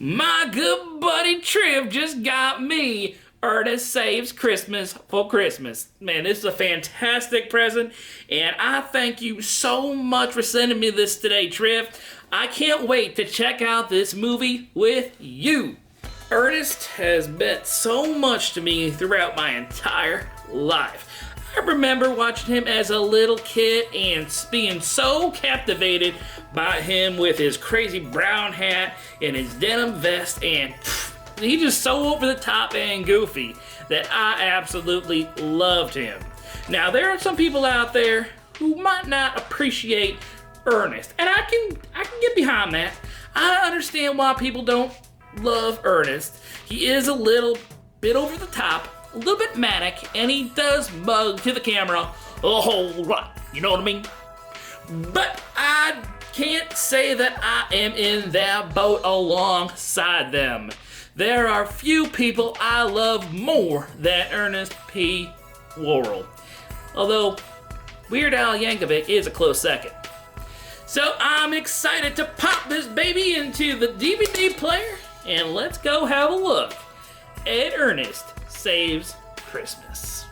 My good buddy Triv just got me Ernest Saves Christmas for Christmas. Man, this is a fantastic present, and I thank you so much for sending me this today, Triv. I can't wait to check out this movie with you. Ernest has meant so much to me throughout my entire life. I remember watching him as a little kid and being so captivated by him with his crazy brown hat and his denim vest, and he's just so over the top and goofy that I absolutely loved him. Now, there are some people out there who might not appreciate Ernest, and I can get behind that. I understand why people don't love Ernest. He is a little bit over the top, a little bit manic, and he does mug to the camera a whole lot, you know what I mean? But I can't say that I am in that boat alongside them. There are few people I love more than Ernest P. Worrell. Although, Weird Al Yankovic is a close second. So I'm excited to pop this baby into the DVD player, and let's go have a look at Ernest Saves Christmas.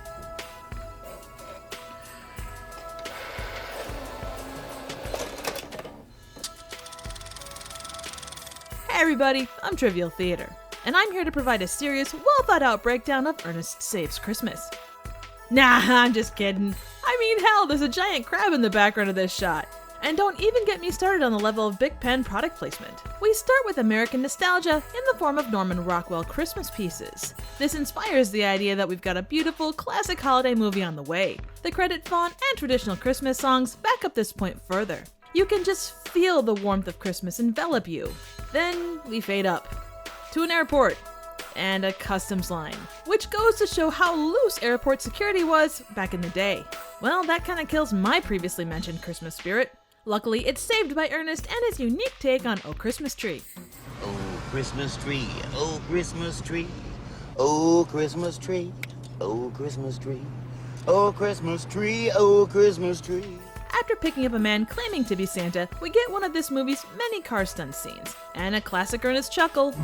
Hey everybody, I'm Trivial Theater, and I'm here to provide a serious, well-thought-out breakdown of Ernest Saves Christmas. Nah, I'm just kidding. I mean, hell, there's a giant crab in the background of this shot. And don't even get me started on the level of Big Pen product placement. We start with American nostalgia in the form of Norman Rockwell Christmas pieces. This inspires the idea that we've got a beautiful, classic holiday movie on the way. The credit font and traditional Christmas songs back up this point further. You can just feel the warmth of Christmas envelop you. Then we fade up to an airport and a customs line, which goes to show how loose airport security was back in the day. Well, that kind of kills my previously mentioned Christmas spirit. Luckily, it's saved by Ernest and his unique take on Oh Christmas Tree. Oh Christmas tree, oh Christmas tree, oh Christmas tree, oh Christmas tree, oh Christmas tree, oh Christmas tree. After picking up a man claiming to be Santa, we get one of this movie's many car stunt scenes, and a classic Ernest chuckle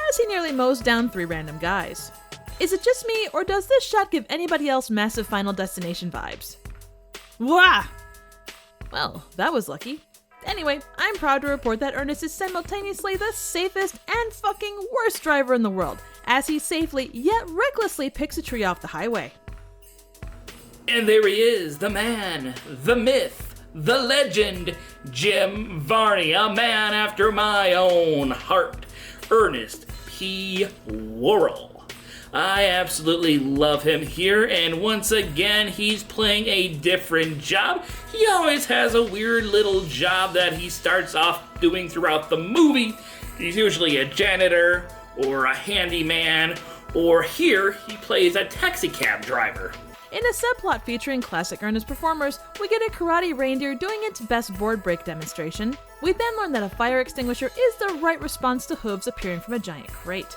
as he nearly mows down 3 random guys. Is it just me, or does this shot give anybody else massive Final Destination vibes? Wah! Well, that was lucky. Anyway, I'm proud to report that Ernest is simultaneously the safest and fucking worst driver in the world, as he safely yet recklessly picks a tree off the highway. And there he is, the man, the myth, the legend, Jim Varney, a man after my own heart, Ernest P. Worrell. I absolutely love him here, and once again, he's playing a different job. He always has a weird little job that he starts off doing throughout the movie. He's usually a janitor, or a handyman, or here, he plays a taxi cab driver. In a subplot featuring classic Ernest performers, we get a karate reindeer doing its best board break demonstration. We then learn that a fire extinguisher is the right response to hooves appearing from a giant crate.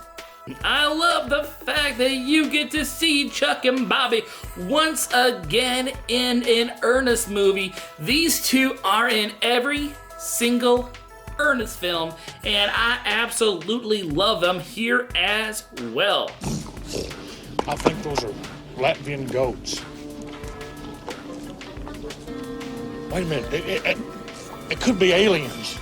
I love the fact that you get to see Chuck and Bobby once again in an Ernest movie. These two are in every single Ernest film, and I absolutely love them here as well. I think those are Latvian goats. Wait a minute, it could be aliens.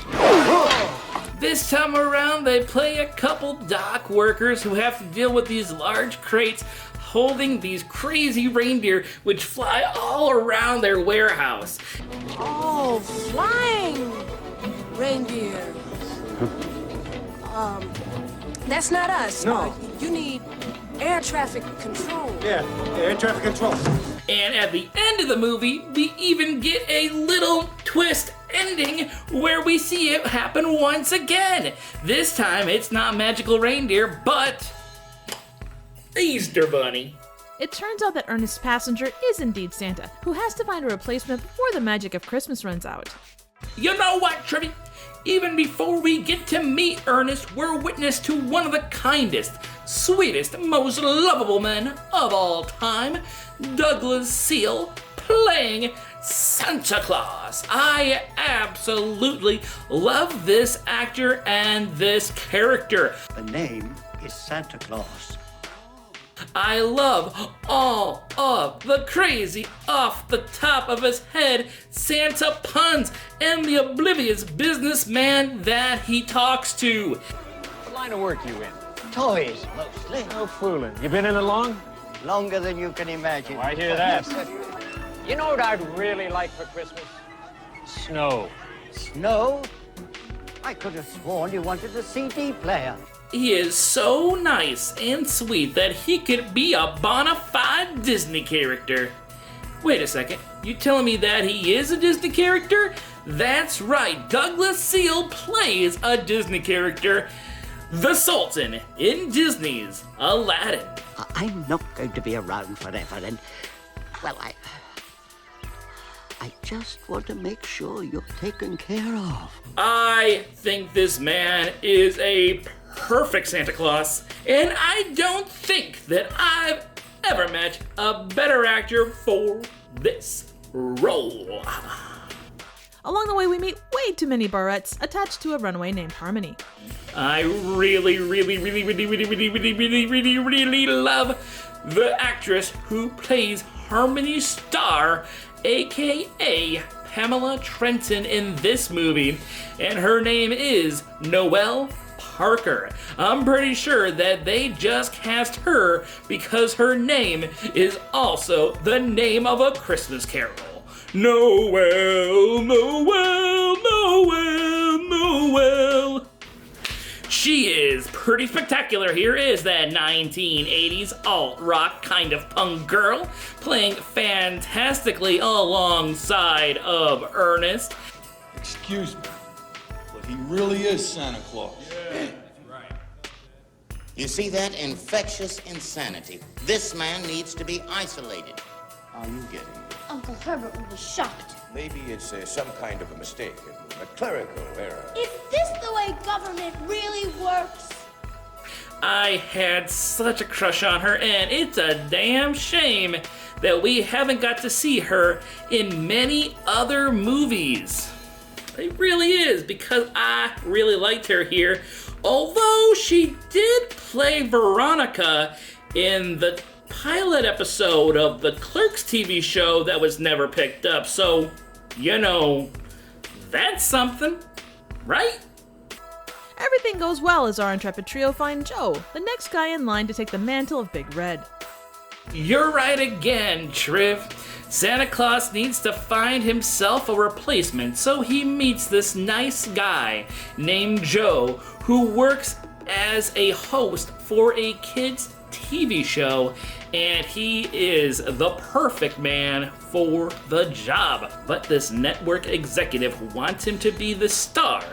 This time around, they play a couple dock workers who have to deal with these large crates holding these crazy reindeer which fly all around their warehouse. Oh, flying reindeer. That's not us. No. You need air traffic control. Yeah, air traffic control. And at the end of the movie, we even get a little twist ending where we see it happen once again. This time, it's not magical reindeer, but the Easter Bunny. It turns out that Ernest's passenger is indeed Santa, who has to find a replacement before the magic of Christmas runs out. You know what, Trivy? Even before we get to meet Ernest, we're witness to one of the kindest, sweetest, most lovable men of all time, Douglas Seal, playing Santa Claus. I absolutely love this actor and this character. The name is Santa Claus. I love all of the crazy, off the top of his head Santa puns and the oblivious businessman that he talks to. What line of work you in? Toys, mostly. No fooling. You been in it long? Longer than you can imagine. Oh, I hear that. You know what I'd really like for Christmas? Snow. Snow? I could have sworn you wanted a CD player. He is so nice and sweet that he could be a bona fide Disney character. Wait a second, you telling me that he is a Disney character? That's right, Douglas Seal plays a Disney character, the Sultan in Disney's Aladdin. I'm not going to be around forever, and, well, I just want to make sure you're taken care of. I think this man is a perfect Santa Claus, and I don't think that I've ever met a better actor for this role. Along the way, we meet way too many barrettes attached to a runaway named Harmony. I really love the actress who plays Harmony Starr, aka Pamela Trenton in this movie, and her name is Noel Parker. I'm pretty sure that they just cast her because her name is also the name of a Christmas carol. Noel, Noel, Noel, Noel. She is pretty spectacular. Here is that 1980s alt-rock kind of punk girl playing fantastically alongside of Ernest. Excuse me, but he really is Santa Claus. You see that infectious insanity? This man needs to be isolated. Are you getting it? Uncle Herbert will be shocked. Maybe it's some kind of a mistake, a clerical error. Is this the way government really works? I had such a crush on her, and it's a damn shame that we haven't got to see her in many other movies. It really is, because I really liked her here, although she did play Veronica in the pilot episode of the Clerks TV show that was never picked up, so, you know, that's something, right? Everything goes well as our intrepid trio find Joe, the next guy in line to take the mantle of Big Red. You're right again, Triv. Santa Claus needs to find himself a replacement, so he meets this nice guy named Joe who works as a host for a kids' TV show, and he is the perfect man for the job. But this network executive wants him to be the star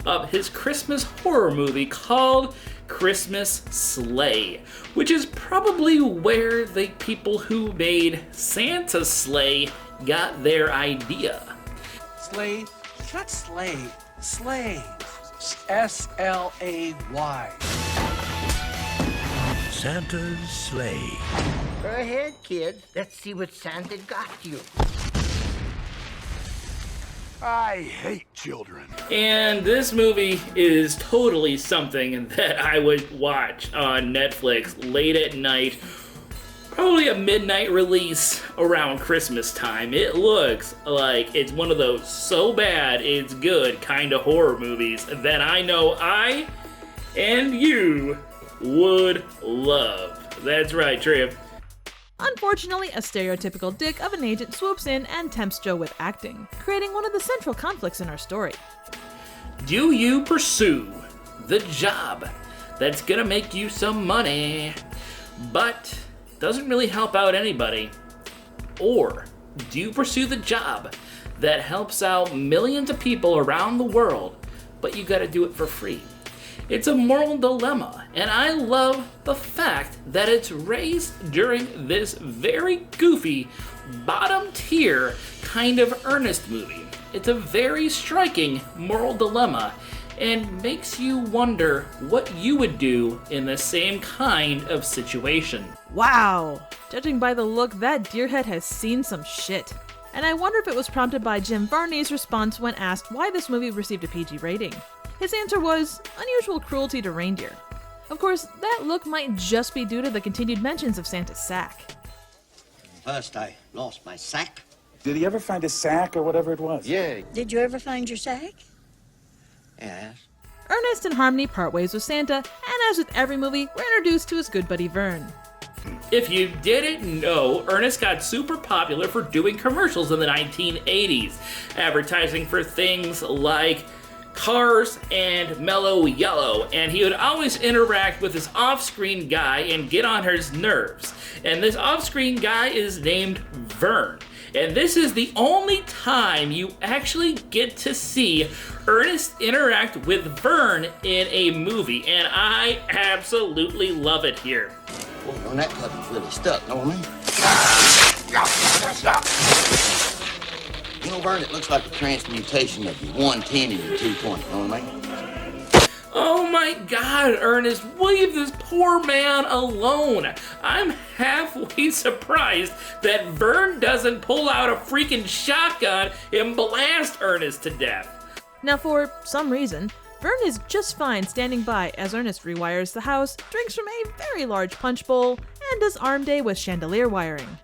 of his Christmas horror movie called Christmas Sleigh, which is probably where the people who made Santa's Sleigh got their idea. Sleigh? Not Sleigh. Sleigh. S-L-A-Y. Santa's Sleigh. Go ahead, kids. Let's see what Santa got you. I hate children. And this movie is totally something that I would watch on Netflix late at night. Probably a midnight release around Christmas time. It looks like it's one of those so bad it's good kind of horror movies that I know I and you would love. That's right, Triv. Unfortunately, a stereotypical dick of an agent swoops in and tempts Joe with acting, creating one of the central conflicts in our story. Do you pursue the job that's gonna make you some money, but doesn't really help out anybody? Or do you pursue the job that helps out millions of people around the world, but you gotta do it for free? It's a moral dilemma, and I love the fact that it's raised during this very goofy, bottom tier kind of Ernest movie. It's a very striking moral dilemma and makes you wonder what you would do in the same kind of situation. Wow! Judging by the look, that deerhead has seen some shit. and I wonder if it was prompted by Jim Varney's response when asked why this movie received a PG rating. His answer was unusual cruelty to reindeer. Of course, that look might just be due to the continued mentions of Santa's sack. First, I lost my sack. Did he ever find his sack or whatever it was? Yeah. Did you ever find your sack? Yes. Ernest and Harmony part ways with Santa, and as with every movie, we're introduced to his good buddy Vern. If you didn't know, Ernest got super popular for doing commercials in the 1980s, advertising for things like Cars and Mellow Yellow, and he would always interact with this off-screen guy and get on his nerves. And this off-screen guy is named Vern. And this is the only time you actually get to see Ernest interact with Vern in a movie, and I absolutely love it here. Well, that puppy's really stuck, know what I mean? You know, Vern, it looks like a transmutation of your 110 and your 220, know what I mean? Oh my God, Ernest, leave this poor man alone. I'm halfway surprised that Vern doesn't pull out a freaking shotgun and blast Ernest to death. Now, for some reason, Vern is just fine standing by as Ernest rewires the house, drinks from a very large punch bowl, and does arm day with chandelier wiring.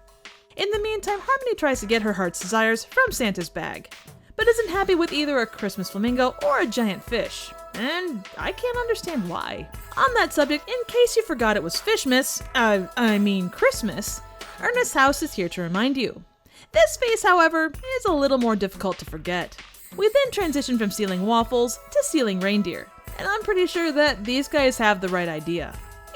In the meantime, Harmony tries to get her heart's desires from Santa's bag, but isn't happy with either a Christmas flamingo or a giant fish. And I can't understand why. On that subject, in case you forgot it was Christmas, Ernest's house is here to remind you. This face, however, is a little more difficult to forget. We then transition from stealing waffles to stealing reindeer, and I'm pretty sure that these guys have the right idea.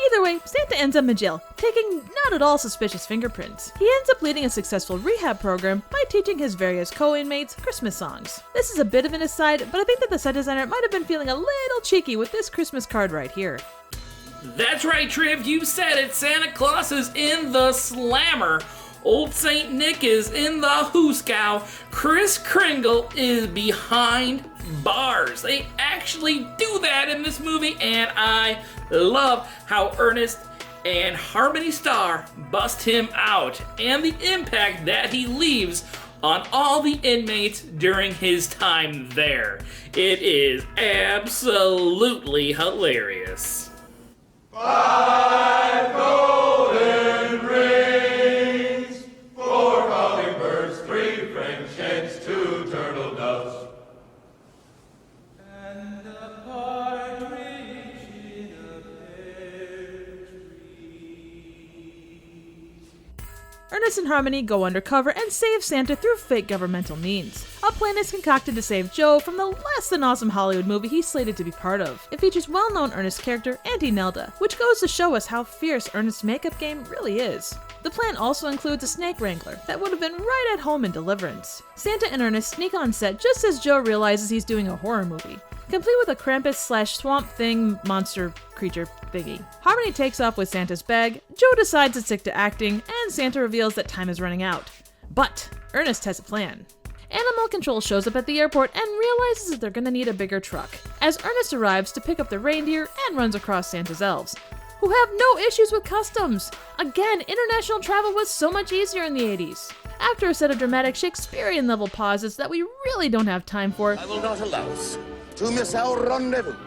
Either way, Santa ends up in jail, taking not at all suspicious fingerprints. He ends up leading a successful rehab program by teaching his various co-inmates Christmas songs. This is a bit of an aside, but I think that the set designer might have been feeling a little cheeky with this Christmas card right here. That's right, Triv, you said it. Santa Claus is in the slammer. Old Saint Nick is in the hooskow. Kris Kringle is behind bars. They actually do that in this movie, and I love how Ernest and Harmony Star bust him out and the impact that he leaves on all the inmates during his time there. It is absolutely hilarious. 5 golden rings, 4 hummingbirds, 3 French hens, 2 turtle doves, and a partridge in a pear tree. Ernest and Harmony go undercover and save Santa through fake governmental means. A plan is concocted to save Joe from the less than awesome Hollywood movie he's slated to be part of. It features well-known Ernest character Auntie Nelda, which goes to show us how fierce Ernest's makeup game really is. The plan also includes a snake wrangler that would have been right at home in Deliverance. Santa and Ernest sneak on set just as Joe realizes he's doing a horror movie, complete with a Krampus/Swamp Thing monster creature thingy. Harmony takes off with Santa's bag, Joe decides to stick to acting, and Santa reveals that time is running out. But Ernest has a plan. Animal Control shows up at the airport and realizes that they're gonna need a bigger truck, as Ernest arrives to pick up the reindeer and runs across Santa's elves, who have no issues with customs. Again, international travel was so much easier in the 80s. After a set of dramatic Shakespearean-level pauses that we really don't have time for, I will not allow us to miss our rendezvous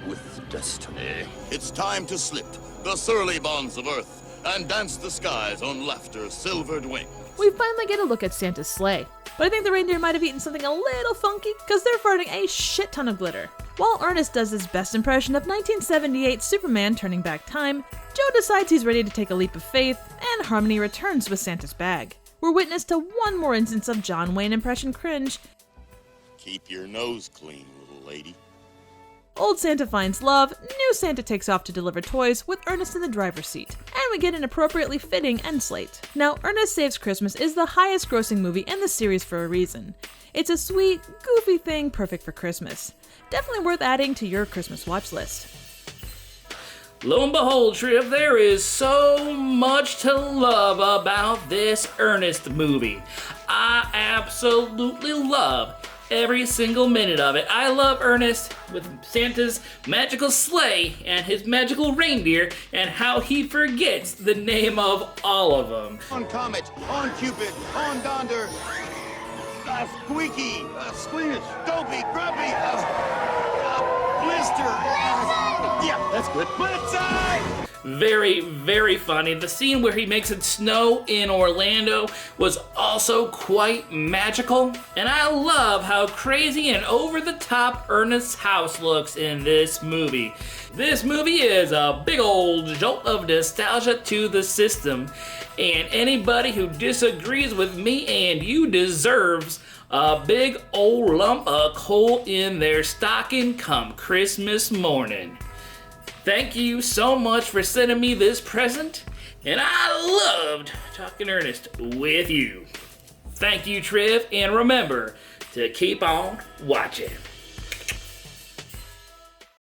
with destiny. It's time to slip the surly bonds of earth and dance the skies on laughter's silvered wing. we finally get a look at Santa's sleigh. But I think the reindeer might have eaten something a little funky, because they're farting a shit ton of glitter. While Ernest does his best impression of 1978 Superman turning back time, Joe decides he's ready to take a leap of faith, and Harmony returns with Santa's bag. We're witness to one more instance of John Wayne impression cringe. Keep your nose clean, little lady. Old Santa finds love, new Santa takes off to deliver toys with Ernest in the driver's seat, and we get an appropriately fitting end slate. Now, Ernest Saves Christmas is the highest grossing movie in the series for a reason. It's a sweet, goofy thing perfect for Christmas. Definitely worth adding to your Christmas watch list. Lo and behold, Triv, there is so much to love about this Ernest movie. I absolutely love every single minute of it. I love Ernest with Santa's magical sleigh and his magical reindeer and how he forgets the name of all of them. On Comet, on Cupid, on Donder, Squeaky, Squeamish, Dopey, Grumpy, Blister. Yeah, that's good. Blitzeye! Very, very funny. The scene where he makes it snow in Orlando was also quite magical. And I love how crazy and over-the-top Ernest's house looks in this movie. This movie is a big old jolt of nostalgia to the system. And anybody who disagrees with me and you deserves a big old lump of coal in their stocking come Christmas morning. Thank you so much for sending me this present, and I loved talking Ernest with you. Thank you, Triv, and remember to keep on watching.